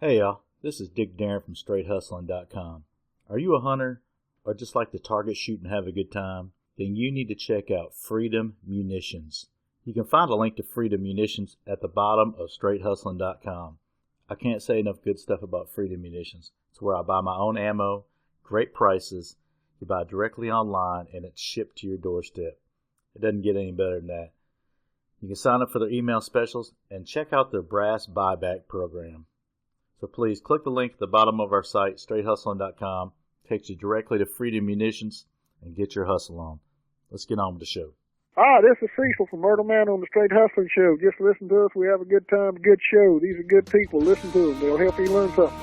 Hey y'all, this is Dick Darren from StraightHustling.com. Are you a hunter or just like to target shoot and have a good time? Then you need to check out Freedom Munitions. You can find a link to Freedom Munitions at the bottom of StraightHustling.com. I can't say enough good stuff about Freedom Munitions. It's where I buy my own ammo, great prices. You buy directly online and it's shipped to your doorstep. It doesn't get any better than that. You can sign up for their email specials and check out their brass buyback program. So please click the link at the bottom of our site, StraightHustling.com. Takes you directly to Freedom Munitions and get your hustle on. Let's get on with the show. Hi, this is Cecil from Myrtle Manor on the Straight Hustling Show. Just listen to us. We have a good time, good show. These are good people. Listen to them. They'll help you learn something.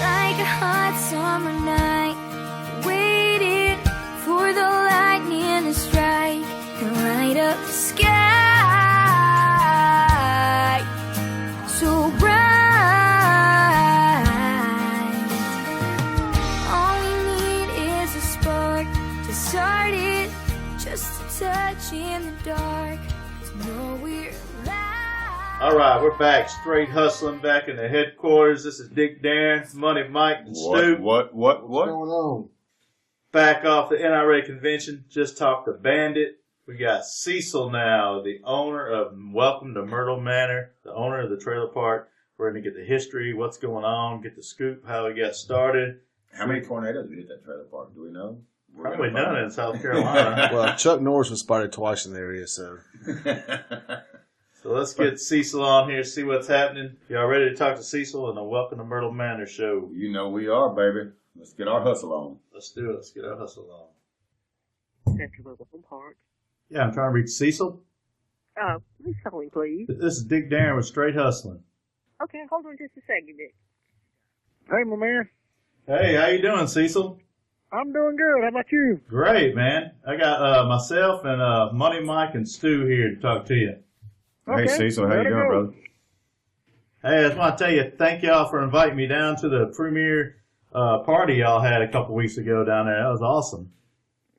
Like a hot summer night, waiting for the lightning to strike and light up the sky. So bright, all we need is a spark to start it, just a touch in the dark to know we're alive. All right, we're back. Straight Hustling back in the headquarters. This is Dick Darren, Money Mike, and Stu. What's going on? Back off the NRA convention. Just talked to Bandit. We got Cecil now, the owner of Welcome to Myrtle Manor, the owner of the trailer park. We're going to get the history, what's going on, get the scoop, how it got started. How many tornadoes hit that trailer park? Do we know? Probably none in South Carolina. Well, Chuck Norris was spotted twice in the area, so. So let's get Cecil on here, see what's happening. Y'all ready to talk to Cecil on the Welcome to Myrtle Manor show? You know we are, baby. Let's get our hustle on. Let's do it. Let's get our hustle on. Central Wilson Park. Yeah, I'm trying to reach Cecil. Who's calling, please? This is Dick Darren with Straight Hustling. Okay, hold on just a second, Dick. Hey, my man. Hey, how you doing, Cecil? I'm doing good. How about you? Great, man. I got myself and Money Mike and Stu here to talk to you. Hey, Cecil, how you doing, brother? Hey, I just want to tell you, thank y'all for inviting me down to the premiere party y'all had a couple weeks ago down there. That was awesome.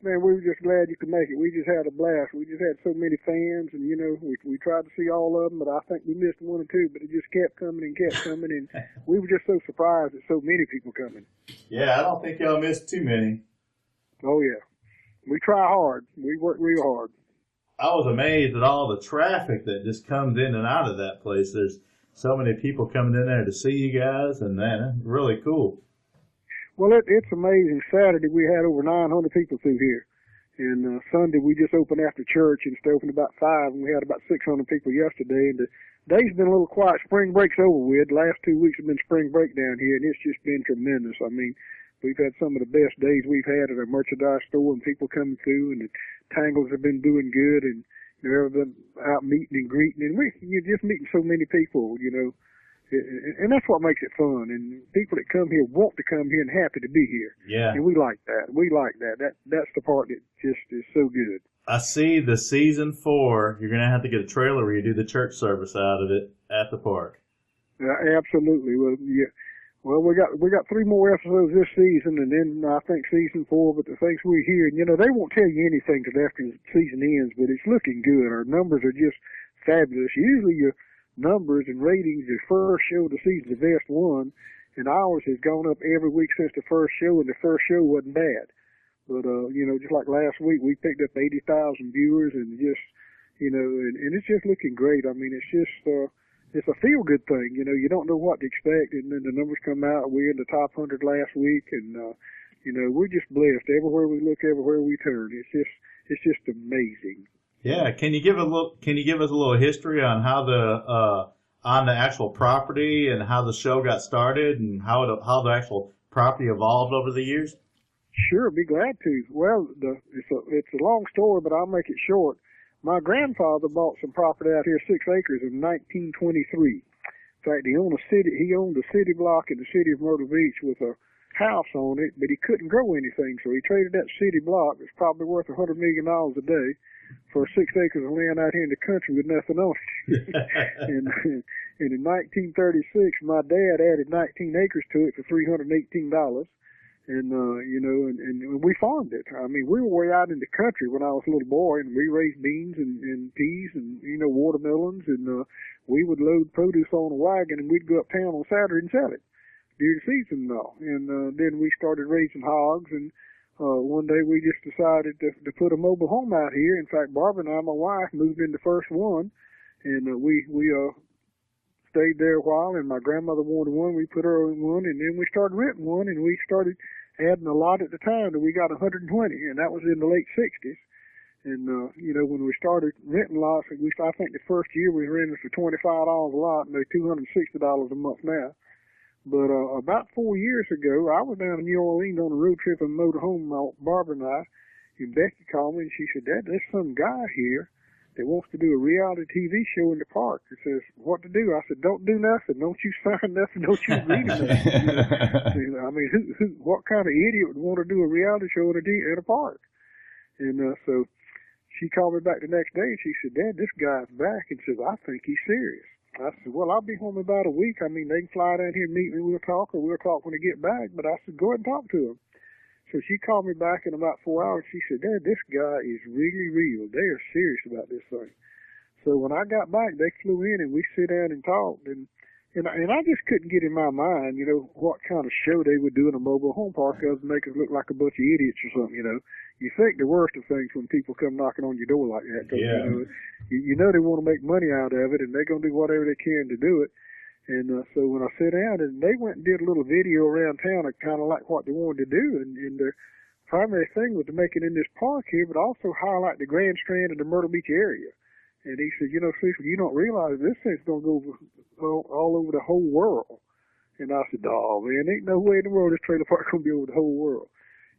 Man, we were just glad you could make it. We just had a blast. We just had so many fans, and, you know, we tried to see all of them, but I think we missed one or two, but it just kept coming and kept coming, and we were just so surprised at so many people coming. Yeah, I don't think y'all missed too many. Oh, yeah. We try hard. We work real hard. I was amazed at all the traffic that just comes in and out of that place. There's so many people coming in there to see you guys, and man, it's really cool. Well, it's amazing. Saturday we had over 900 people through here. And Sunday we just opened after church and stayed open about 5, and we had about 600 people yesterday. And the day's been a little quiet. Spring break's over with. The last 2 weeks have been spring break down here, and it's just been tremendous. I mean, we've had some of the best days we've had at our merchandise store, and people coming through, and the Tangles have been doing good, and you know, everyone out meeting and greeting. And you're just meeting so many people, you know. And that's what makes it fun. And people that come here want to come here and happy to be here. Yeah. And we like that. We like that. That's the part that just is so good. I see the season 4, you're going to have to get a trailer where you do the church service out of it at the park. Absolutely. Well, yeah. Well, we got 3 more episodes this season, and then I think season 4. But the things we hear, and you know, they won't tell you anything till after the season ends. But it's looking good. Our numbers are just fabulous. Usually, your numbers and ratings, the first show of the season, the best one, and ours has gone up every week since the first show, and the first show wasn't bad. But you know, just like last week, we picked up 80,000 viewers, and just, you know, and it's just looking great. I mean, it's just it's a feel good thing. You know, you don't know what to expect, and then the numbers come out. We're in the top 100 last week, and you know, we're just blessed. Everywhere we look, everywhere we turn, it's just amazing. Yeah, can you give us a little history on how on the actual property and how the show got started and how the actual property evolved over the years? Sure, be glad to. Well, it's a long story, but I'll make it short. My grandfather bought some property out here, 6 acres, in 1923. In fact, he owned a city block in the city of Myrtle Beach with a house on it, but he couldn't grow anything, so he traded that city block. It's probably worth $100 million a day for 6 acres of land out here in the country with nothing on it. and in 1936, my dad added 19 acres to it for $318. And, and we farmed it. I mean, we were way out in the country when I was a little boy, and we raised beans and peas and, watermelons, and we would load produce on a wagon, and we'd go uptown on Saturday and sell it during the season and all. And then we started raising hogs, and one day we just decided to put a mobile home out here. In fact, Barbara and I, my wife, moved in the first one, and we stayed there a while, and my grandmother wanted one. We put her in one, and then we started renting one, and we started adding a lot at the time that we got 120, and that was in the late 60s. And, when we started renting lots, I think the first year we rented for $25 a lot, and they're $260 a month now. But about 4 years ago, I was down in New Orleans on a road trip and mowed home, Barbara and I, and Becky called me, and she said, Dad, there's some guy here that wants to do a reality TV show in the park. It says, what to do? I said, don't do nothing. Don't you sign nothing. Don't you agree to nothing. I mean, what kind of idiot would want to do a reality show in a park? And so she called me back the next day, and she said, Dad, this guy's back, and says, I think he's serious. I said, well, I'll be home in about a week. I mean, they can fly down here and meet me. We'll talk, or we'll talk when they get back. But I said, go ahead and talk to him. So she called me back in about 4 hours. She said, Dad, this guy is really real. They are serious about this thing. So when I got back, they flew in, and we sit down and talked. And I just couldn't get in my mind, what kind of show they would do in a mobile home park other than make us look like a bunch of idiots or something, You think the worst of things when people come knocking on your door like that. Yeah. They want to make money out of it, and they're going to do whatever they can to do it. And so when I sat down, and they went and did a little video around town of kind of like what they wanted to do. And the primary thing was to make it in this park here, but also highlight the Grand Strand and the Myrtle Beach area. And he said, Cecil, you don't realize this thing's going to go all over the whole world. And I said, oh, man, ain't no way in the world this trailer park going to be over the whole world.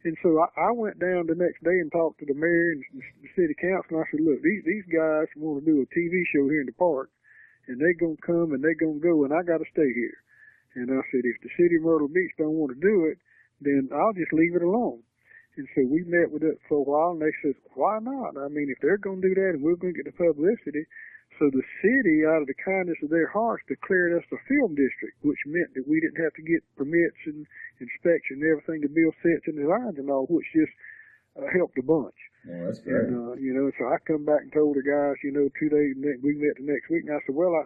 And so I went down the next day and talked to the mayor and the city council, and I said, look, these guys want to do a TV show here in the park, and they're going to come and they're going to go, and I got to stay here. And I said, if the city of Myrtle Beach don't want to do it, then I'll just leave it alone. And so we met with it for a while, and they said, why not? I mean, if they're going to do that and we're going to get the publicity. So the city, out of the kindness of their hearts, declared us a film district, which meant that we didn't have to get permits and inspection and everything to build sets and designs and all, which just helped a bunch. Oh, that's great. And, so I come back and told the guys, 2 days, we met the next week, and I said, well,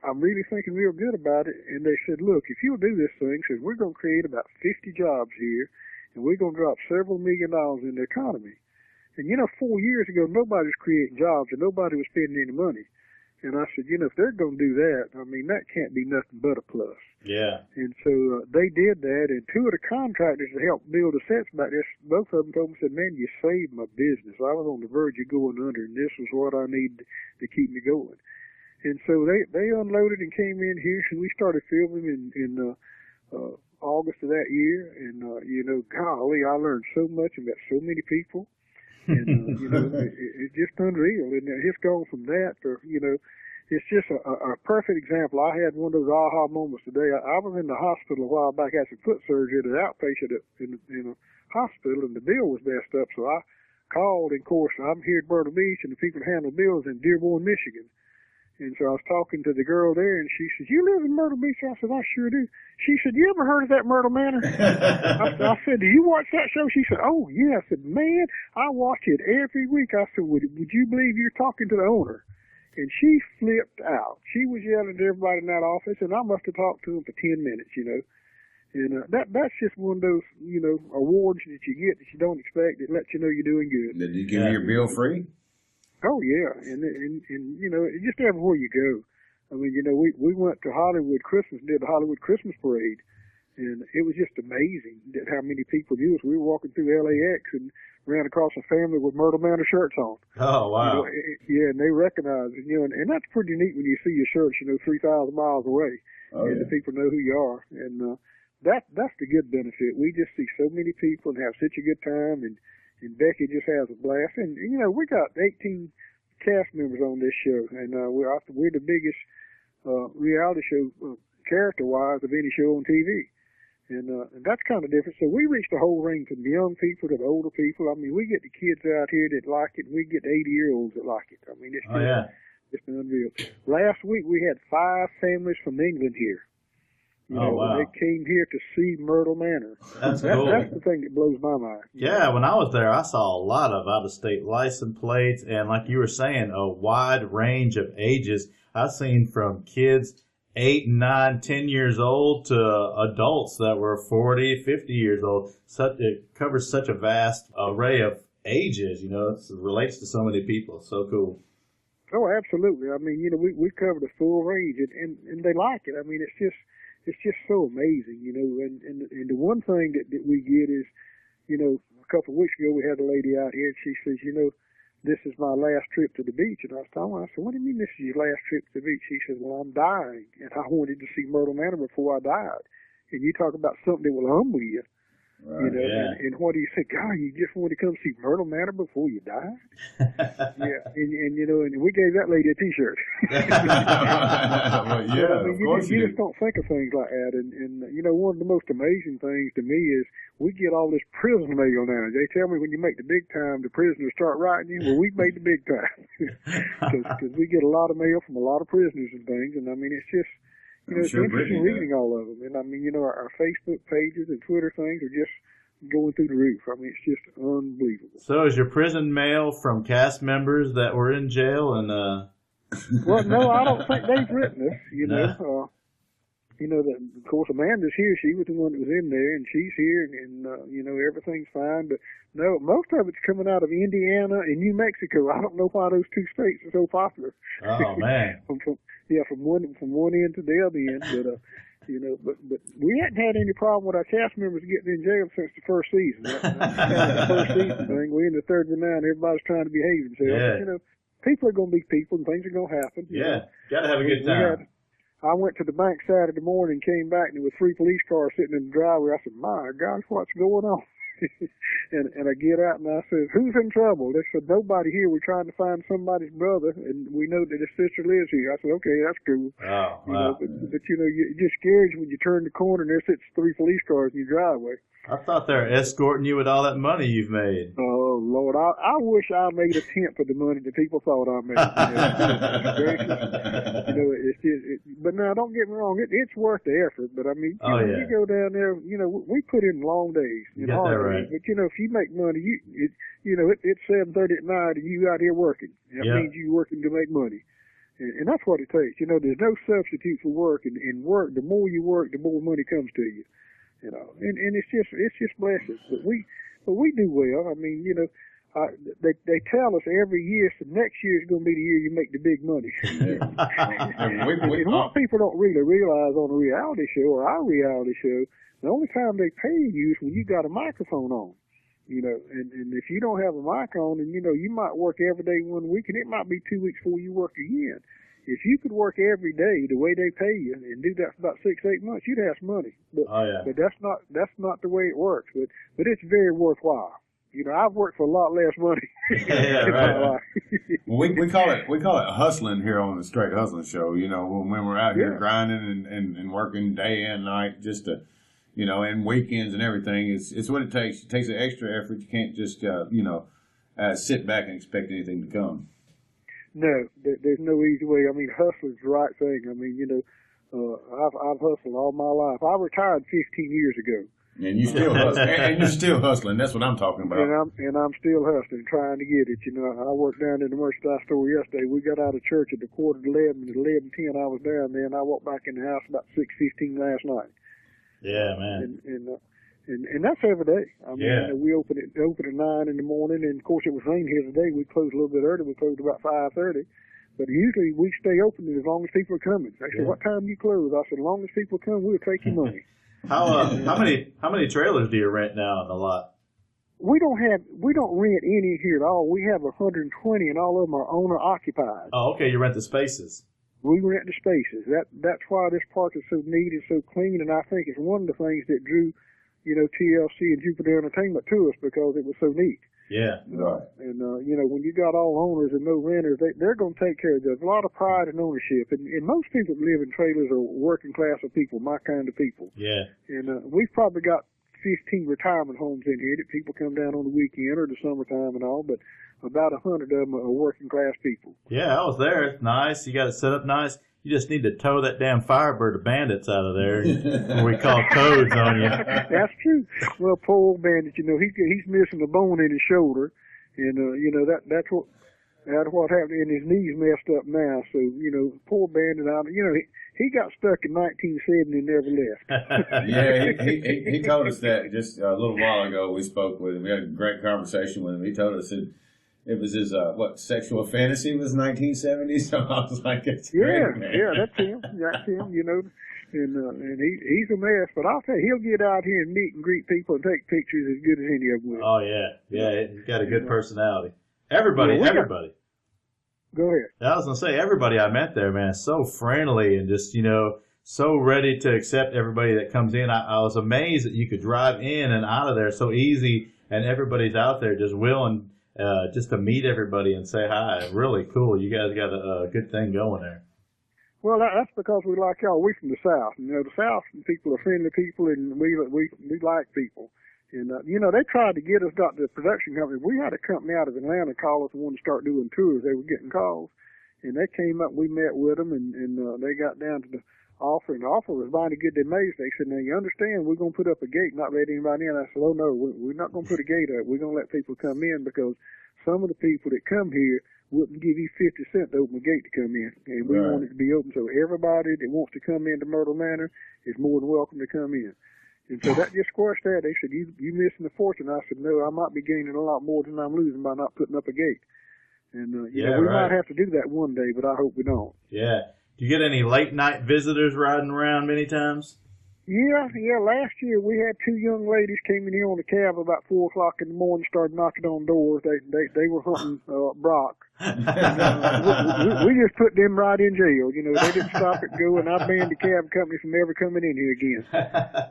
I'm really thinking real good about it. And they said, look, if you'll do this thing, says we're going to create about 50 jobs here, and we're going to drop several $1 million in the economy. And, 4 years ago, nobody was creating jobs, and nobody was spending any money. And I said, if they're going to do that, I mean, that can't be nothing but a plus. Yeah. And so they did that, and 2 of the contractors that helped build the sets back there, both of them told me, said, man, you saved my business. I was on the verge of going under, and this was what I needed to keep me going. And so they unloaded and came in here, and we started filming in August of that year. And, golly, I learned so much and met so many people. And, it's just unreal. And it's gone from that to, it's just a perfect example. I had one of those aha moments today. I was in the hospital a while back, had some foot surgery at an outpatient in a hospital, and the bill was messed up. So I called, and of course, I'm here at Myrtle Beach, and the people that handle bills in Dearborn, Michigan. And so I was talking to the girl there, and she said, you live in Myrtle Beach? I said, I sure do. She said, you ever heard of that Myrtle Manor? I said, do you watch that show? She said, oh, yeah. I said, man, I watch it every week. I said, would you believe you're talking to the owner? And she flipped out. She was yelling at everybody in that office, and I must have talked to them for 10 minutes, And that's just one of those, awards that you get that you don't expect. It lets you know you're doing good. Did you give you your bill free? Oh yeah, and just everywhere you go. I mean, we went to Hollywood Christmas, did the Hollywood Christmas parade, and it was just amazing that how many people knew us. We were walking through LAX and ran across a family with Myrtle Manor shirts on. Oh wow! And they recognized it, and that's pretty neat when you see your shirts, 3,000 miles away, and the people know who you are, and that's the good benefit. We just see so many people and have such a good time, and Becky just has a blast. And, we got 18 cast members on this show, and we're the biggest reality show character-wise of any show on TV. And that's kind of different. So we reach the whole range from the young people to the older people. I mean, we get the kids out here that like it, and we get the 80-year-olds that like it. I mean, it's just unreal. Last week we had 5 families from England here. You Oh, know, wow. they came here to see Myrtle Manor. That's That's cool. the thing that blows my mind. Yeah, when I was there, I saw a lot of out-of-state license plates, and like you were saying, a wide range of ages. I've seen from kids 8, 9, 10 years old to adults that were 40, 50 years old. It covers such a vast array of ages, you know, it relates to so many people. So cool. Oh, absolutely. I mean, you know, we covered a full range, and they like it. I mean, it's just so amazing, you know. And the one thing that we get is, you know, a couple of weeks ago we had a lady out here, and she says, you know, this is my last trip to the beach. And I said, what do you mean this is your last trip to the beach? She says, well, I'm dying, and I wanted to see Myrtle Manor before I died. And you talk about something that will humble you. Right. You know, Yeah. and what do you think? God, you just want to come see Myrtle Manor before you die? Yeah, and you know, and we gave that lady a T-shirt. Well, yeah, I mean, of course you you just don't think of things like that. And you know, one of the most amazing things to me is we get all this prison mail now. They tell me when you make the big time, the prisoners start writing you. Well, we made the big time because we get a lot of mail from a lot of prisoners and things. And I mean, it's just. You know, I'm it's sure interesting Brittany reading all of them. And I mean, you know, our Facebook pages and Twitter things are just going through the roof. I mean, it's just unbelievable. So is your prison mail from cast members that were in jail? And Well, no, I don't think they've written us, you No. know. You know, of course, Amanda's here. She was the one that was in there, and she's here, and you know, everything's fine. But no, most of it's coming out of Indiana and New Mexico. I don't know why those two states are so popular. oh man, from one end to the other end. But you know, but we hadn't had any problem with our cast members getting in jail since the first season. The first season thing, we're in the third and nine. Everybody's trying to behave themselves. Yeah. But, you know, people are going to be people, and things are going to happen. you know. yeah, gotta have a good time. I went to the bank Saturday morning, came back, and there were 3 police cars sitting in the driveway. I said, my gosh, what's going on? and I get out, and I said, who's in trouble? They said, nobody here. We're trying to find somebody's brother, and we know that his sister lives here. I said, okay, that's cool. Oh, You know, wow. but you know, it just scares you when you turn the corner and there sits 3 police cars in your driveway. I thought they were escorting you with all that money you've made. Oh, Lord, I wish I made a tenth of the money that people thought I made. You know, it's just, but now, don't get me wrong, it's worth the effort. But I mean, you go down there, you know, we put in long days. You got that right. But you know, if you make money, it's 7:30 at night and you out here working. That means you working to make money. And that's what it takes. You know, there's no substitute for work. And work, the more you work, the more money comes to you. You know, and it's just blessings. But we do well. I mean, you know, they tell us every year, so next year is going to be the year you make the big money. And what people don't really realize on a reality show or our reality show, the only time they pay you is when you got a microphone on. You know, and if you don't have a mic on, and you know, you might work every day 1 week, and it might be 2 weeks before you work again. If you could work every day the way they pay you and do that for about 6, 8 months, you'd have some money. But but that's not the way it works. But it's very worthwhile. You know, I've worked for a lot less money in my life. Well, we call it hustling here on the Straight Hustling Show. You know, when we're out here grinding and working day and night just to, you know, and weekends and everything. It's what it takes. It takes an extra effort. You can't just sit back and expect anything to come. No, there's no easy way. I mean, hustling's the right thing. I mean, you know, I've hustled all my life. I retired 15 years ago. And you still hustling. And you're still hustling. That's what I'm talking about. And I'm still hustling, trying to get it. You know, I worked down in the merchandise store yesterday. We got out of church at the 11:15. At 11:10, I was down there, and I walked back in the house about 6:15 last night. Yeah, man. And that's every day. I mean, you know, we open at 9 in the morning, and of course it was raining here today. We closed a little bit early. We closed about 5:30. But usually we stay open as long as people are coming. They said, "What time do you close?" I said, "As long as people come, we'll take your money." How many trailers do you rent now in the lot? We don't rent any here at all. We have 120, and all of them are owner occupied. Oh, okay. You rent the spaces. We rent the spaces. That's why this park is so neat and so clean, and I think it's one of the things that drew, you know, TLC and Jupiter Entertainment to us because it was so neat. Yeah. Right. And you know, when you got all owners and no renters, they're going to take care of it. There's a lot of pride in ownership, and most people that live in trailers are working class of people, my kind of people. Yeah. And we've probably got 15 retirement homes in here that people come down on the weekend or the summertime and all, but about 100 of them are working class people. Yeah, I was there. It's nice. You got it set up nice. You just need to tow that damn Firebird of Bandits out of there before we call codes on you. That's true. Well, poor old Bandit, he's missing a bone in his shoulder, and that's what happened. And his knees messed up now. So poor Bandit, he got stuck in 1970 and never left. Yeah, he told us that just a little while ago. We spoke with him. We had a great conversation with him. He told us that it was his sexual fantasy was 1970. So I was like, it's great, man. Yeah, that's him. And he's a mess. But I'll tell you, he'll get out here and meet and greet people and take pictures as good as any of them will. Oh yeah, he's got a good personality. Everybody. Go ahead. I was gonna say, everybody I met there, man, is so friendly and just so ready to accept everybody that comes in. I was amazed that you could drive in and out of there so easy, and everybody's out there just willing just to meet everybody and say hi. Really cool. You guys got a good thing going there. Well, that's because we like y'all. We're from the South. The South people are friendly people, and we like people. And, they tried to get us, the production company. We had a company out of Atlanta call us and wanted to start doing tours. They were getting calls. And they came up, we met with them, and they got down to the offer. And the offer was mighty good. They amazed. They said, now, you understand, we're going to put up a gate, not let anybody in. I said, oh, no, we're not going to put a gate up. We're going to let people come in because some of the people that come here wouldn't give you 50 cents to open the gate to come in. And we want it to be open so everybody that wants to come into Myrtle Manor is more than welcome to come in. And so that just squashed that. They said, you missing the fortune. I said, no, I might be gaining a lot more than I'm losing by not putting up a gate. And, we might have to do that one day, but I hope we don't. Yeah. Do you get any late night visitors riding around many times? Yeah. Last year we had two young ladies came in here on the cab about 4 o'clock in the morning, started knocking on doors. They were hunting Brock. We just put them right in jail. They didn't stop it going. I banned the cab company from ever coming in here again.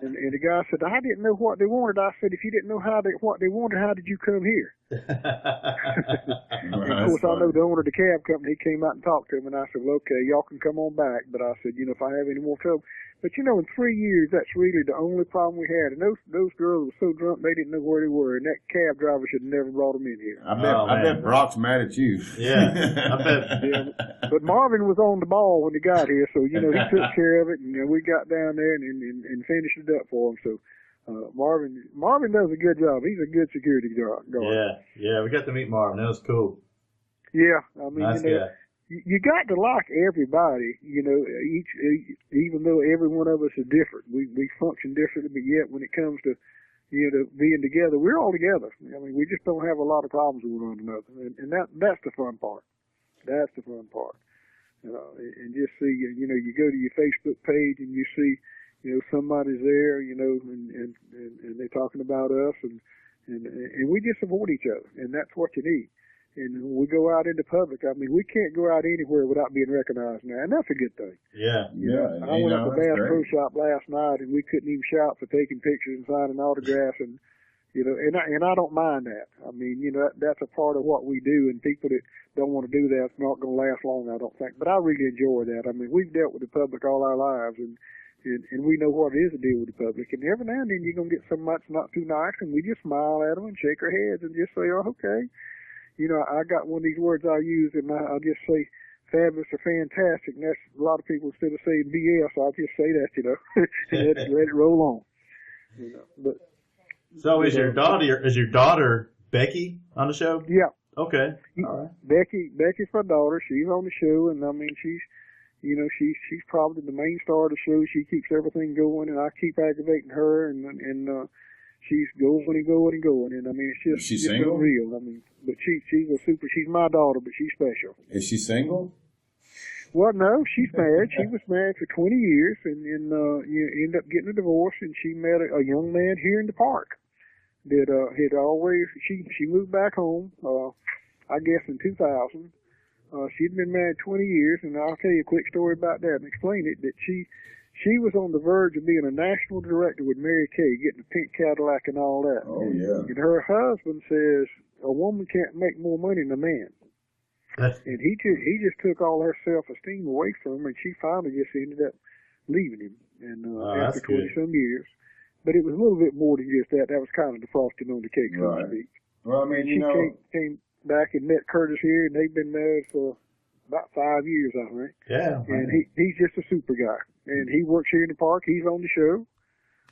And the guy said, I didn't know what they wanted. I said, if you didn't know what they wanted, how did you come here? And of course, I know the owner of the cab company. He came out and talked to him, and I said, well, okay, y'all can come on back. But I said, if I have any more trouble. But in 3 years, that's really the only problem we had. And those girls were so drunk they didn't know where they were. And that cab driver should have never brought them in here. I bet Brock's mad at you. Yeah, I bet. Yeah. But Marvin was on the ball when he got here, so he took care of it, and we got down there and finished it up for him. So Marvin does a good job. He's a good security guard. Yeah, we got to meet Marvin. That was cool. Yeah, I mean, nice guy. You got to like everybody, even though every one of us is different. We function differently, but yet when it comes to, being together, we're all together. I mean, we just don't have a lot of problems with one another. And that's the fun part. That's the fun part. And just see, you go to your Facebook page and you see, somebody's there, and they're talking about us and we just support each other. And that's what you need. And when we go out into public, I mean, we can't go out anywhere without being recognized now, and that's a good thing. Yeah. I went up to Bass Pro Shop last night, and we couldn't even shout for taking pictures and signing autographs, and and I don't mind that. I mean, that's a part of what we do, and people that don't want to do that's not going to last long, I don't think. But I really enjoy that. I mean, we've dealt with the public all our lives, and we know what it is to deal with the public. And every now and then you're going to get somebody that's not too nice, and we just smile at them and shake our heads and just say, oh, okay. I got one of these words I use, and I'll just say fabulous or fantastic. And that's a lot of people, instead of saying BS, I'll just say that, and let it roll on. But so is your daughter Becky on the show? Yeah. Okay. All right. Becky's my daughter. She's on the show, and I mean she's probably the main star of the show. She keeps everything going, and I keep aggravating her, and she's going and going, and I mean it's just unreal. I mean, but she's my daughter, but she's special. Is she single? Well, no, she's married. She was married for 20 years, and ended up getting a divorce, and she met a young man here in the park that had always she moved back home. I guess in 2000. She'd been married 20 years, and I'll tell you a quick story about that and explain it. That she was on the verge of being a national director with Mary Kay, getting a pink Cadillac and all that. Oh, yeah. And her husband says a woman can't make more money than a man. And he just took all her self-esteem away from her, and she finally just ended up leaving him. And after 20-some years. But it was a little bit more than just that. That was kind of the frosting on the cake, so to speak. Well, I mean, she came back and met Curtis here, and they've been married for, about 5 years, I think. Yeah. And he's just a super guy. And he works here in the park. He's on the show.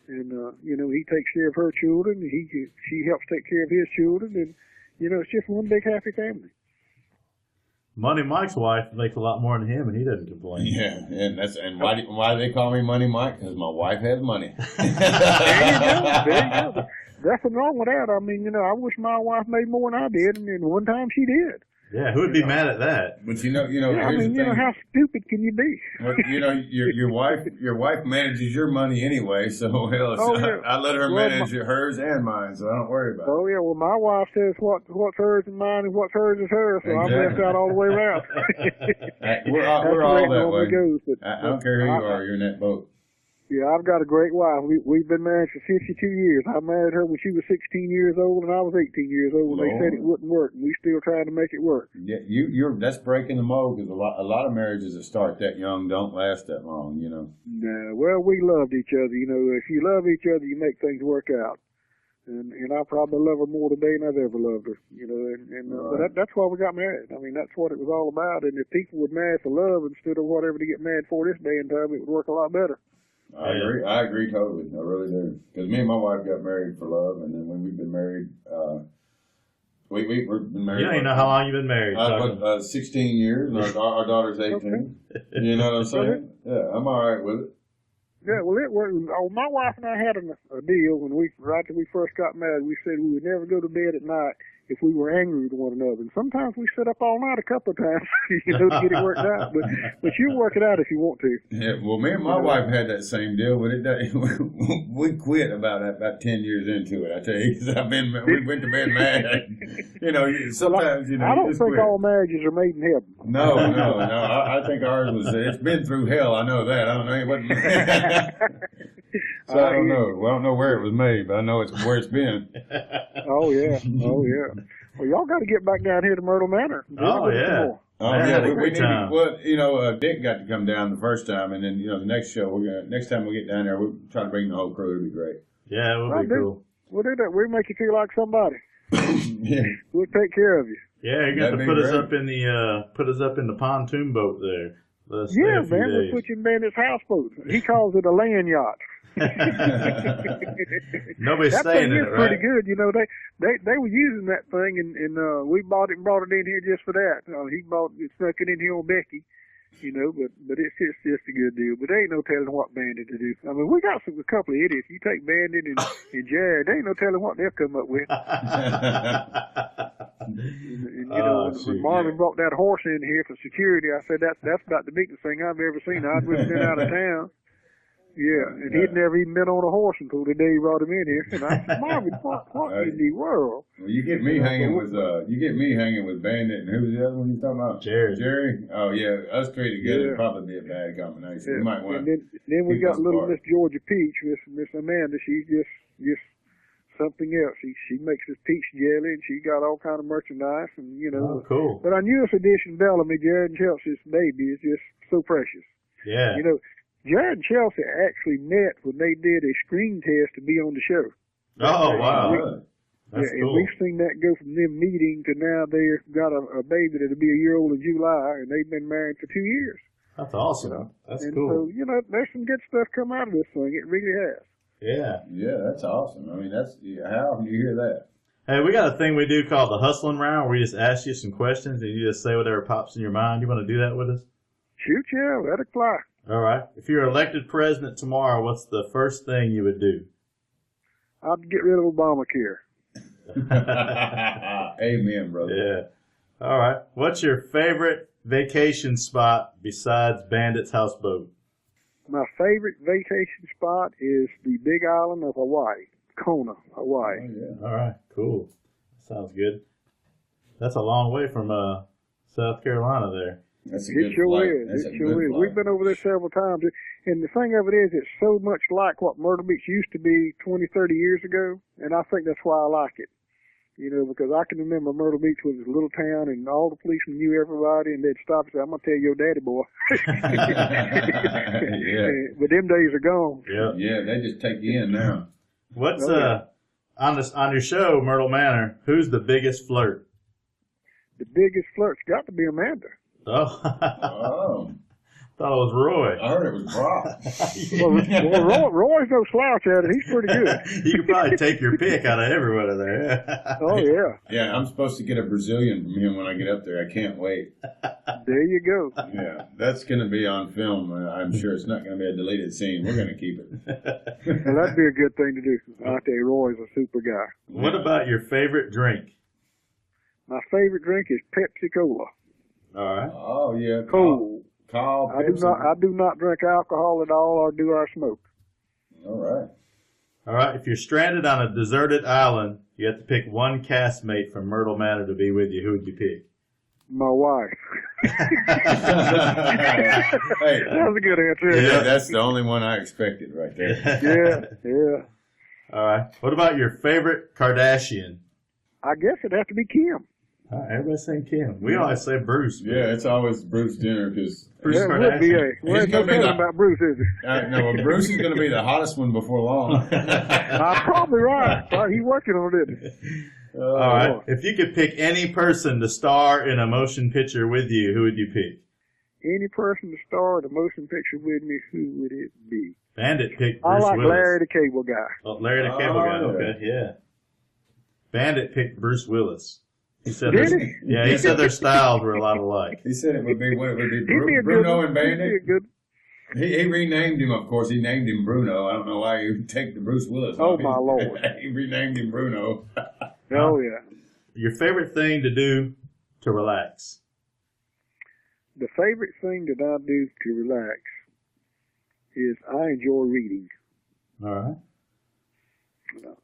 And, he takes care of her children. She helps take care of his children. And, it's just one big happy family. Money Mike's wife makes a lot more than him, and he doesn't complain. Yeah, and why do they call me Money Mike? Because my wife has money. There you go. Nothing wrong with that. I mean, I wish my wife made more than I did, and one time she did. Yeah, who would be mad at that? But Yeah, here's the thing. how stupid can you be? Well, your wife manages your money anyway, so hell, I let her manage hers and mine, so I don't worry about it. Oh yeah, well my wife says what's hers is mine and what's hers is hers, so I'm left out all the way around. We're all that way. Goes, but, I don't care who you are, you're in that boat. Yeah, I've got a great wife. We've been married for 52 years. I married her when she was 16 years old and I was 18 years old. They said it wouldn't work, and we still trying to make it work. Yeah, that's breaking the mold, because a lot of marriages that start that young don't last that long, No, well, we loved each other. If you love each other, you make things work out. And I probably love her more today than I've ever loved her. But that's why we got married. I mean, that's what it was all about. And if people would marry for love instead of whatever to get married for this day and time, it would work a lot better. I agree totally. I really do. Because me and my wife got married for love, and then when we've been married, we've been married. You don't even know how long you've been married. 16 years, and our daughter's 18. Okay. You know what I'm saying? Yeah, I'm all right with it. Yeah, well, it worked. My wife and I had a deal when right when we first got married. We said we would never go to bed at night if we were angry with one another. And sometimes we sit up all night a couple of times, to get it worked out. But you work it out if you want to. Yeah, well, me and my wife had that same deal, but we quit about 10 years into it. I tell you, because we went to bed mad. Sometimes I don't think quit. all marriages are made in heaven. No. I think ours was. It's been through hell. I know that. I don't know. It wasn't. So I don't know. Well, I don't know where it was made, but I know it's where it's been. Oh yeah. Well, y'all got to get back down here to Myrtle Manor. Oh yeah. Oh yeah, we need to. Well, Dick got to come down the first time, and then the next show next time we get down there, we'll try to bring the whole crew. It'll be great. Yeah, it would be cool. We'll do that. We'll make you feel like somebody. Yeah. We'll take care of you. Yeah, you're going to put us up in the pontoon boat there. Yeah, man, we'll put you in Bandit's houseboat. He calls it a land yacht. Nobody's staying in it, right? Pretty good. They were using that thing, and we bought it and brought it in here just for that. He snuck it in here on Becky, but it's just a good deal. But there ain't no telling what Bandit to do. I mean, we got a couple of idiots. You take Bandit and Jared, there ain't no telling what they'll come up with. When Marvin brought that horse in here for security, I said that's about the biggest thing I've ever seen. I'd been out of town. Yeah, and he'd never even been on a horse until the day he brought him in here. And I said, Marvin, what in the world? Well, you get me hanging with Bandit, and who's the other one you talking about? Jerry. Oh yeah, us three together would probably be a bad combination. We might want. And then we got little Miss Georgia Peach, Miss Amanda. She's just something else. She makes this peach jelly, and she got all kind of merchandise, and Oh, cool. But our newest addition, Bellamy, Jared and Chelsea's baby, is just so precious. Yeah. Jared and Chelsea actually met when they did a screen test to be on the show. Oh, wow. That's cool. And we've seen that go from them meeting to now they've got a baby that'll be a year old in July, and they've been married for 2 years. That's awesome. That's and cool. So, there's some good stuff come out of this thing. It really has. Yeah. Yeah, that's awesome. I mean, how often do you hear that? Hey, we got a thing we do called the Hustling Round, where we just ask you some questions, and you just say whatever pops in your mind. You want to do that with us? Shoot, yeah. Let it fly. All right. If you're elected president tomorrow, what's the first thing you would do? I'd get rid of Obamacare. Amen, brother. Yeah. All right. What's your favorite vacation spot besides Bandit's houseboat? My favorite vacation spot is the Big Island of Hawaii, Kona, Hawaii. Oh, yeah. All right. Cool. Sounds good. That's a long way from South Carolina there. That's a good flight. It sure is. We've been over there several times. And the thing of it is, it's so much like what Myrtle Beach used to be 20, 30 years ago. And I think that's why I like it. Because I can remember Myrtle Beach was a little town and all the policemen knew everybody and they'd stop and say, I'm going to tell your daddy, boy. Yeah. But them days are gone. Yeah, they just take you in now. What's, on your show, Myrtle Manor, who's the biggest flirt? The biggest flirt's got to be Amanda. Oh. Oh, Thought it was Roy. I heard it was Brock. Well, Roy's no slouch at it. He's pretty good. You could probably take your pick out of everyone in there. Oh, yeah. Yeah, I'm supposed to get a Brazilian from him when I get up there. I can't wait. There you go. Yeah, that's going to be on film. I'm sure it's not going to be a deleted scene. We're going to keep it. Well, that'd be a good thing to do. I tell you, Roy's a super guy. What about your favorite drink? My favorite drink is Pepsi Cola. All right. Oh, yeah. Cold. Call I do not drink alcohol at all or do I smoke. All right. All right. If you're stranded on a deserted island, you have to pick one castmate from Myrtle Manor to be with you. Who would you pick? My wife. Hey, That was a good answer. yeah, that's the only one I expected right there. Yeah. All right. What about your favorite Kardashian? I guess it'd have to be Kim. All right, everybody's saying Kim. We always say Bruce. but- Yeah, it's always Bruce Jenner because Bruce That would be Kardashian. well, there's no gonna be telling the- about Bruce, is it? no, well, Bruce is going to be the hottest one before long. I'm probably right. He's working on it. All right. If you could pick any person to star in a motion picture with you, who would you pick? Any person to star in a motion picture with me, who would it be? Bandit picked I Bruce like Willis. Larry the Cable Guy. Oh, Larry the Cable Guy. Oh, Okay, yeah. Bandit picked Bruce Willis. He said Did their- he? Yeah, he said their styles were a lot alike. He said it would be He'd be a good Bruno one. and He'd Bandit. be a good. He renamed him, of course. He named him Bruno. I don't know why you take the Bruce Willis. Oh, off. my Lord. He renamed him Bruno. Oh yeah. Your favorite thing to do to relax? The favorite thing that I do to relax is I enjoy reading. All right.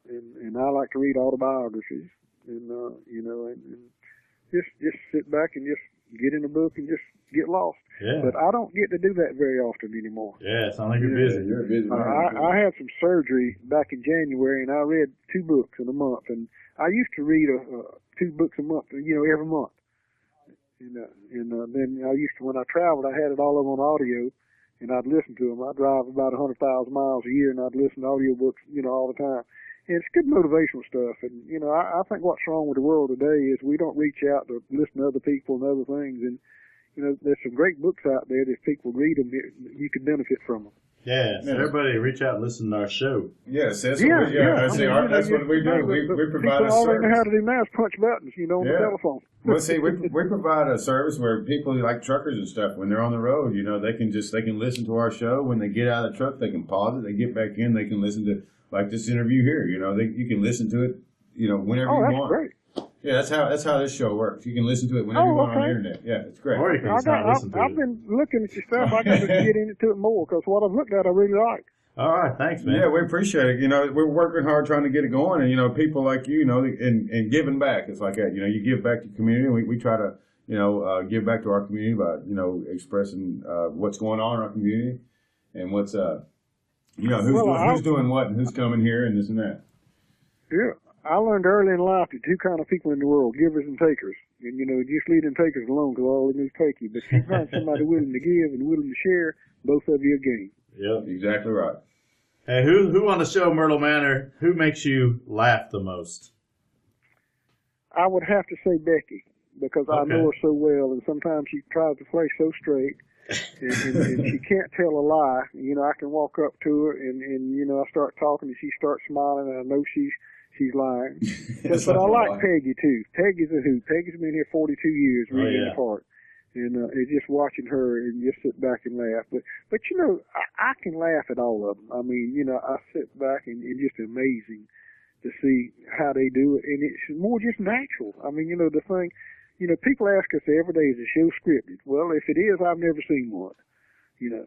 And I like to read autobiographies, and just sit back and just get in a book and just get lost. Yeah. But I don't get to do that very often anymore. Yeah, it sounds like you're busy. You're a busy man. I had some surgery back in January, and I read 2 books in a month. And I used to read 2 books a month, every month. And then I used to, when I traveled, I had it all over on audio, and I'd listen to them. I drive about 100,000 miles a year, and I'd listen to audiobooks, all the time. And it's good motivational stuff. And, I think what's wrong with the world today is we don't reach out to listen to other people and other things. And, there's some great books out there that if people read them, you could benefit from them. Yeah, so everybody reach out and listen to our show. Yes, that's Yeah, what we, yeah. That's, I mean, that's what we do. We provide a All they know how service. to do now is punch buttons, on the telephone. Well, see, we provide a service where people like truckers and stuff, when they're on the road, they can listen to our show. When they get out of the truck, they can pause it. They get back in, they can listen to like this interview here. You can listen to it, whenever you That's want. great. Yeah, that's how this show works. You can listen to it whenever you want on the internet. Yeah, it's great. Or you can just not listen to I've it. been looking at your stuff. I got to get into it more because what I've looked at, I really like. All right, thanks, man. Yeah, we appreciate it. We're working hard trying to get it going, and people like you, and giving back. It's like that. You give back to the community. And we try to, give back to our community by, expressing what's going on in our community and what's who's doing what and who's coming here and this and that. Yeah. I learned early in life that 2 kind of people in the world, givers and takers. And, just leave them takers alone because all they do is take you. But if you find somebody willing to give and willing to share, both of you are game. Yep. Exactly right. Hey, who on the show Myrtle Manor, who makes you laugh the most? I would have to say Becky because I know her so well, and sometimes she tries to play so straight, and she can't tell a lie. I can walk up to her, and I start talking, and she starts smiling, and I know she's lying. But I like Peggy, too. Peggy's a hoot. Peggy's been here 42 years reading the part. And it's just watching her and just sit back and laugh. But I can laugh at all of them. I mean, I sit back and it's just amazing to see how they do it. And it's more just natural. I mean, the thing, people ask us every day, is the show scripted? Well, if it is, I've never seen one. And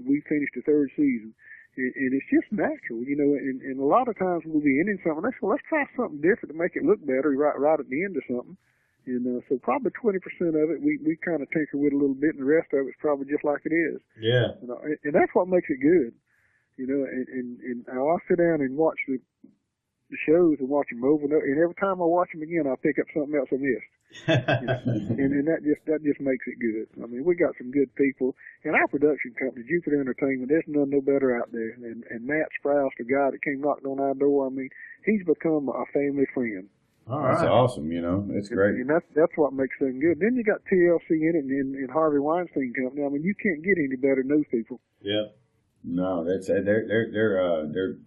we finished the 3rd season. And it's just natural, and a lot of times we'll be ending something. Let's try something different to make it look better right at the end of something. And so probably 20% of it we kind of tinker with a little bit, and the rest of it's probably just like it is. Yeah. And that's what makes it good, And I'll sit down and watch the shows and watch them over and over. And every time I watch them again, I'll pick up something else I missed. And that just makes it good. I mean, we got some good people, and our production company, Jupiter Entertainment, there's none no better out there. And Matt Sprouse, the guy that came knocking on our door, I mean, he's become a family friend. All That's right. awesome. You know, it's great. And that's what makes them good. Then you got TLC in it and Harvey Weinstein Company. I mean, you can't get any better than those people. Yep. No, they're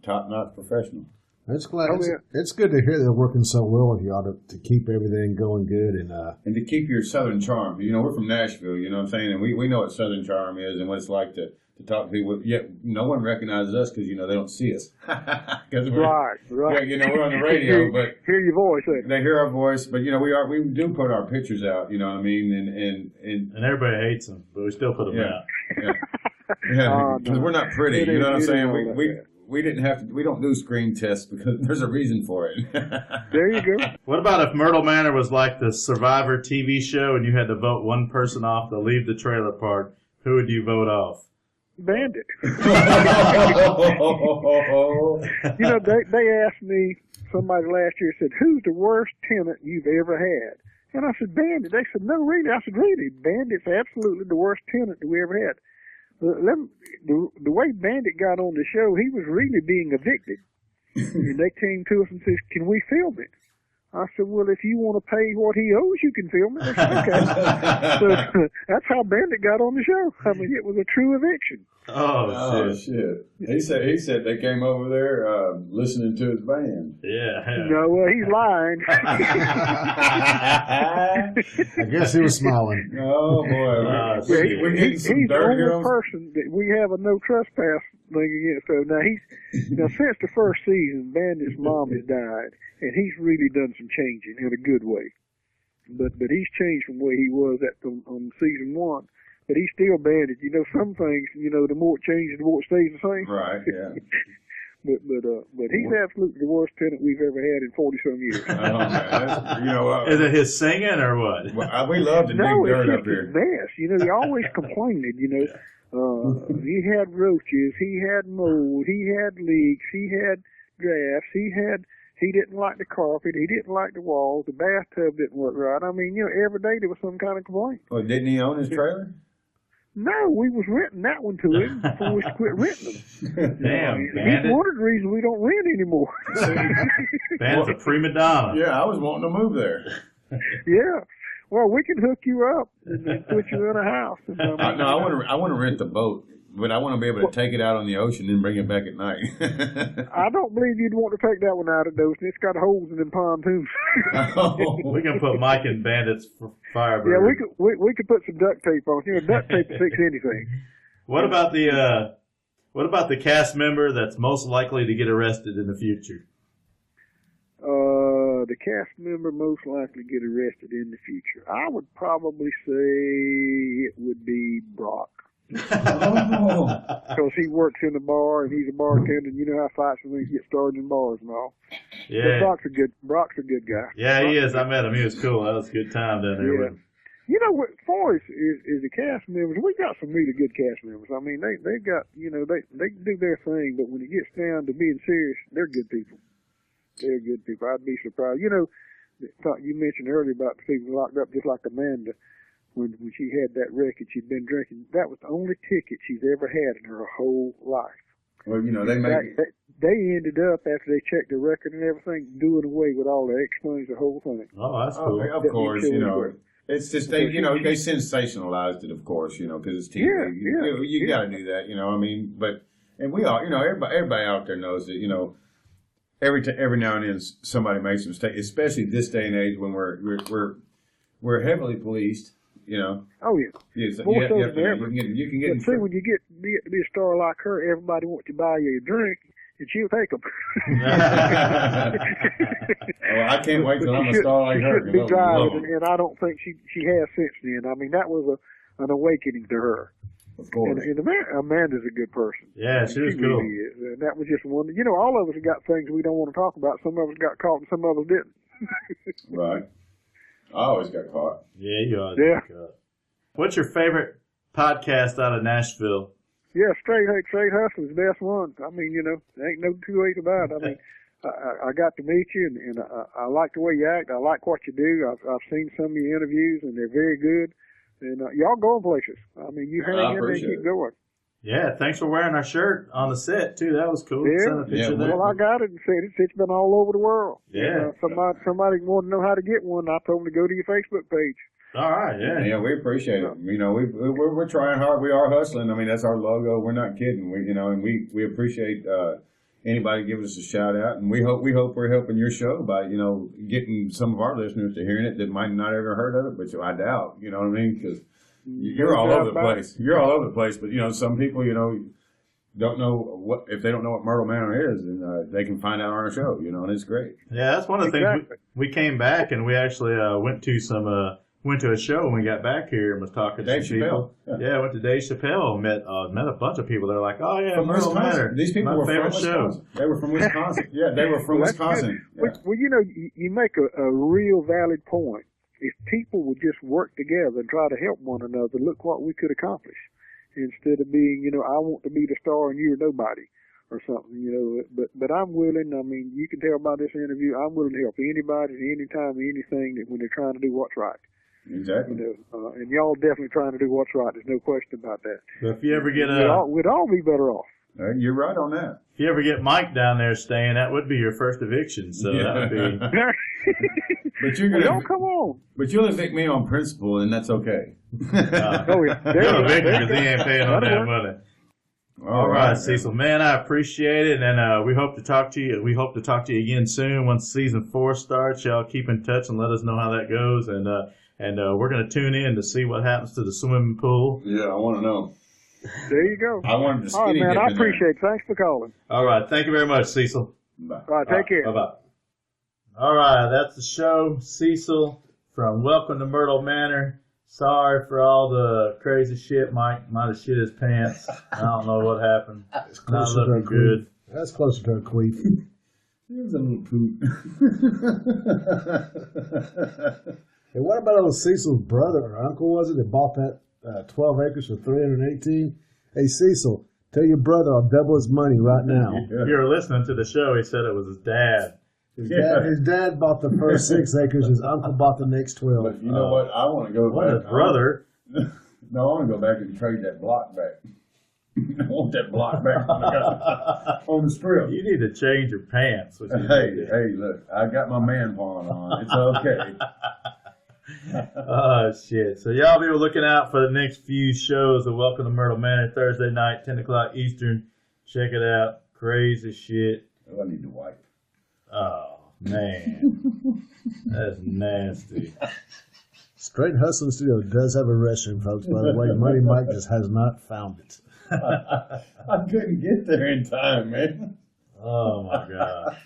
top notch professional. It's glad. Oh, yeah. It's good to hear they're working so well with y'all to keep everything going good And to keep your Southern charm. You know, we're from Nashville, you know what I'm saying? And we know what Southern charm is and what it's like to talk to people. Yet no one recognizes us because, you know, they don't see us. Cause Right. Yeah, you know, we're on the radio, but hear your voice. they hear our voice. But, you know, we do put our pictures out, you know what I mean? And everybody hates them, but we still put them out. Yeah. Yeah, because we're not pretty, you know what I'm saying? We don't do screen tests because there's a reason for it. There you go. What about if Myrtle Manor was like the Survivor TV show and you had to vote one person off to leave the trailer park? Who would you vote off? Bandit. You know, they asked me, somebody last year said, who's the worst tenant you've ever had? And I said, Bandit. They said, no, really? I said, really? Bandit's absolutely the worst tenant that we ever had. The way Bandit got on the show, he was really being evicted. And they came to us and said, can we film it? I said, well, if you want to pay what he owes, you can film it. They said, okay. So that's how Bandit got on the show. I mean, it was a true eviction. Oh, shit. He said they came over there listening to his band. Yeah. No, well, he's lying. I guess he was smiling. Oh, boy. We're getting some he's the dirt here only person that we have a no trespass thing against. So now since the first season, Bandit's mom has died, and he's really done some changing in a good way. But he's changed from where he was on season 1. But he's still Bandit. You know, some things, you know, the more it changes, the more it stays the same. Right, yeah. But he's absolutely the worst tenant we've ever had in 40-some years. You know, Is it his singing or what? Well, we love to dig dirt up here. It's a mess. You know, he always complaining, you know. He had roaches, he had mold, he had leaks, he had drafts, he didn't like the carpet, he didn't like the walls, the bathtub didn't work right. I mean, you know, every day there was some kind of complaint. Well, didn't he own his trailer? No, we was renting that one to him before we quit renting them. Damn, He's Bandit. one of the reasons we don't rent anymore. Bandit's a prima donna. Yeah, I was wanting to move there. Yeah. Well, we can hook you up and put you in a house. No, I want to rent the boat, but I want to be able to take it out on the ocean and bring it back at night. I don't believe you'd want to take that one out of those. It's got holes in them pontoons. We can put Mike in Bandit's Firebird. Yeah, we could put some duct tape on. You know, duct tape will fix anything. What about the cast member that's most likely to get arrested in the future? The cast member most likely to get arrested in the future. I would probably say it would be Brock. Because he works in a bar and he's a bartender, and you know how fights and things get started in bars and all. Yeah. But Brock's a good guy. Yeah, he is. I met him. He was cool. That was a good time down there with him. You know what? For us is the cast members. We got some really good cast members. I mean, they got, you know, they do their thing, but when it gets down to being serious, they're good people. They're good people. I'd be surprised. You know, you mentioned earlier about the people locked up, just like Amanda, when she had that wreck and she'd been drinking. That was the only ticket she's ever had in her whole life. Well, you know, they ended up, after they checked the record and everything, doing away with all that. Explains the whole thing. Oh, that's cool. Of course, you know. It's just they sensationalized it, of course, you know, because it's TV. You got to do that, you know. I mean, and we all, you know, everybody out there knows that, you know, every now and then somebody makes a mistake, especially this day and age when we're heavily policed, you know. Oh yeah. More so than ever. You can get. But see, when you get to be a star like her, everybody wants to buy you a drink. And she'll take them. Well, I can't wait till I'm a star like her. She shouldn't be driving, and I don't think she has since then. I mean, that was an awakening to her. Of course. And Amanda's a good person. Yeah, she was cool. Really is. And that was just one. You know, all of us have got things we don't want to talk about. Some of us got caught, and some of us didn't. Right. I always got caught. Yeah, you always got caught. What's your favorite podcast out of Nashville? Yeah, Straight Hustle is the best one. I mean, you know, there ain't no two ways about it. I mean, I got to meet you, and I like the way you act. I like what you do. I've seen some of your interviews, and they're very good. And y'all going places. I mean, you hang in there and keep going. Yeah, thanks for wearing our shirt on the set too. That was cool. Yeah. Send a picture Yeah, there. Well, I got it and said it's been all over the world. Yeah. Somebody wanted to know how to get one. I told them to go to your Facebook page. All right, yeah. Yeah, we appreciate it. You know, we're trying hard. We are hustling. I mean, that's our logo. We're not kidding. And we appreciate anybody giving us a shout out, and we hope we're helping your show by getting some of our listeners to hearing it that might not ever heard of it, but I doubt. You know what I mean? Because you're all over the place. You're all over the place, but some people don't know if they don't know what Myrtle Manor is, and they can find out on our show. And it's great. Yeah, that's one of the things. We came back and we actually went to a show when we got back here and was talking to some people. Yeah, went to Dave Chappelle, met a bunch of people. They're like, oh yeah, from Myrtle Manor. These people were from Wisconsin. They were from Wisconsin. Yeah, they were from Wisconsin. Yeah. Well, you make a real valid point. If people would just work together and try to help one another, look what we could accomplish. Instead of being, I want to be the star and you're nobody or something, But I'm willing. I mean, you can tell by this interview, I'm willing to help anybody at any time, anything that when they're trying to do what's right. Exactly. And y'all definitely trying to do what's right. There's no question about that. So if you ever get we'd all be better off. You're right on that. If you ever get Mike down there staying, that would be your first eviction. So that would be. But you're gonna don't come on. But you'll evict me on principle, and that's okay. Oh yeah, You'll evict me because he ain't paying on that money. All right, Cecil, man, I appreciate it, and we hope to talk to you. We hope to talk to you again soon once season 4 starts. Y'all keep in touch and let us know how that goes, and we're going to tune in to see what happens to the swimming pool. Yeah, I want to know. There you go. I wanted to All right, skinny man, dip I in appreciate it. Thanks for calling. All right, thank you very much, Cecil. Bye. All right, take care. Bye-bye. All right, that's the show. Cecil from Welcome to Myrtle Manor. Sorry for all the crazy shit. Mike might have shit his pants. I don't know what happened. Not looking good. That's closer to a queef. It was a little poop. And what about old Cecil's brother or uncle, was it, that bought that 12 acres for $318? Hey, Cecil, tell your brother I'll double his money right now. If you were listening to the show, he said it was his dad. His dad bought the first 6 acres. His uncle bought the next 12. But you know what? I want to go What back. his brother? No, I want to go back and trade that block back. I want that block back on the strip. You need to change your pants. Hey, look, I got my man pawn on. It's okay. Oh, shit. So y'all be looking out for the next few shows of Welcome to Myrtle Manor, Thursday night, 10 o'clock Eastern. Check it out. Crazy shit. Oh, I need to wipe. Oh, man. That's nasty. Straight Hustling Studio does have a restroom, folks, by the way. Money Mike just has not found it. I couldn't get there in time, man. Oh, my God.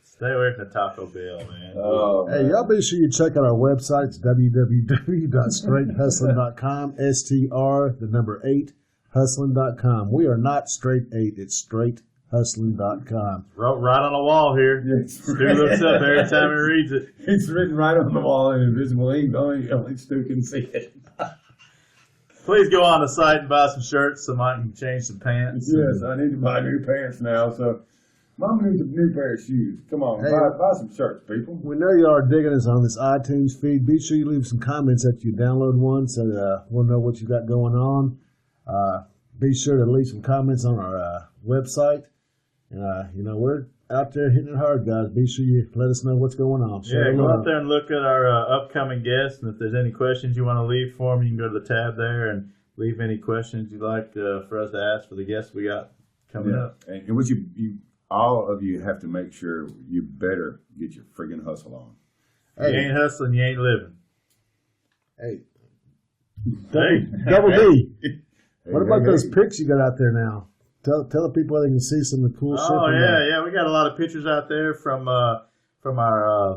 Stay away from the Taco Bell, man. Oh, Hey, y'all be sure you check out our website. It's www.straighthustling.com. STR8 hustling.com. We are not straight 8. It's straighthustling.com. Wrote right on the wall here. Stu looks up every time he reads it. It's written right on the wall in invisible ink. Only Stu can see it. Please go on the site and buy some shirts so Mike can change some pants. Yes, I need to buy new pants now. So, Mama needs a new pair of shoes. Come on, Hey, buy some shirts, people. We know you are digging us on this iTunes feed. Be sure you leave some comments after you download one so we'll know what you got going on. Be sure to leave some comments on our website. We're out there hitting it hard, guys. Be sure you let us know what's going on. Yeah, go out there and look at our upcoming guests, and if there's any questions you want to leave for them, you can go to the tab there and leave any questions you'd like for us to ask for the guests we got coming up. And what you all of you have to make sure you better get your friggin' hustle on. Hey. You ain't hustling, you ain't living. Hey, Double D. What about those pics you got out there now? Tell the people they can see some of the cool shit. Oh yeah, we got a lot of pictures out there from our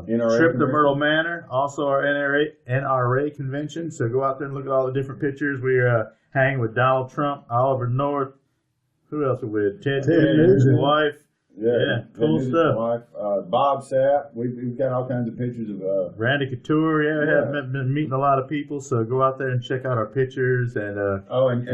trip to Myrtle Manor, also our NRA convention. So go out there and look at all the different pictures. We're hanging with Donald Trump, Oliver North. Who else are we with? Ted Nugent's wife. Yeah, cool stuff. Wife, Bob Sapp. We've got all kinds of pictures of Randy Couture. We have been meeting a lot of people, so go out there and check out our pictures and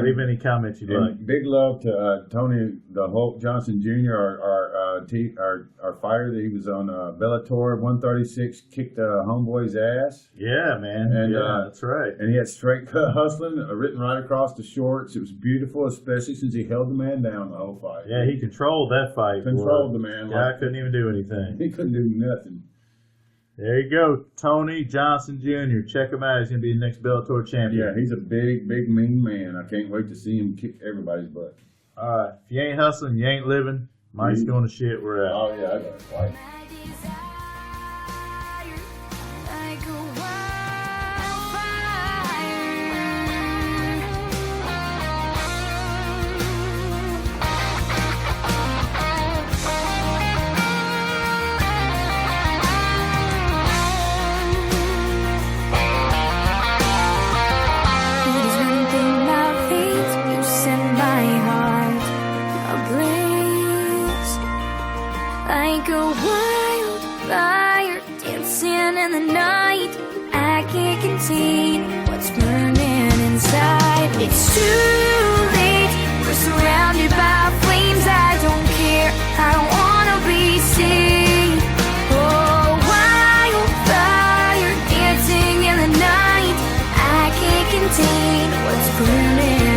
leave any comments you'd like. Big love to Tony the Hulk Johnson Jr., our our fighter that he was on Bellator 136 kicked homeboy's ass. Yeah, man. And that's right. And he had straight cut hustling written right across the shorts. It was beautiful, especially since he held the man down the whole fight. Yeah, he controlled that fight. Controlled the man. Yeah, I couldn't even do anything. He couldn't do nothing. There you go, Tony Johnson Jr. Check him out. He's going to be the next Bellator champion. Yeah, he's a big, big, mean man. I can't wait to see him kick everybody's butt. All right. If you ain't hustling, you ain't living. Mike's going to shit. We're out. Oh, yeah, I got it. Like. Like a wildfire dancing in the night, I can't contain what's burning inside. It's too late, we're surrounded by flames. I don't care, I don't wanna be seen. Oh, wildfire dancing in the night, I can't contain what's burning